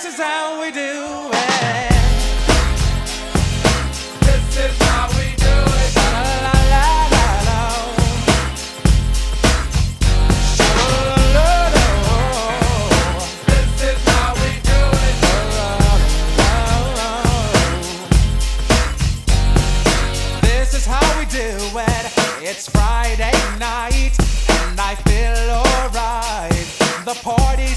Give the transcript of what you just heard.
This is how we do it. This is how we do it. La la la la la. This is how we do it. This is how we do it. It's Friday night and I feel alright. The party's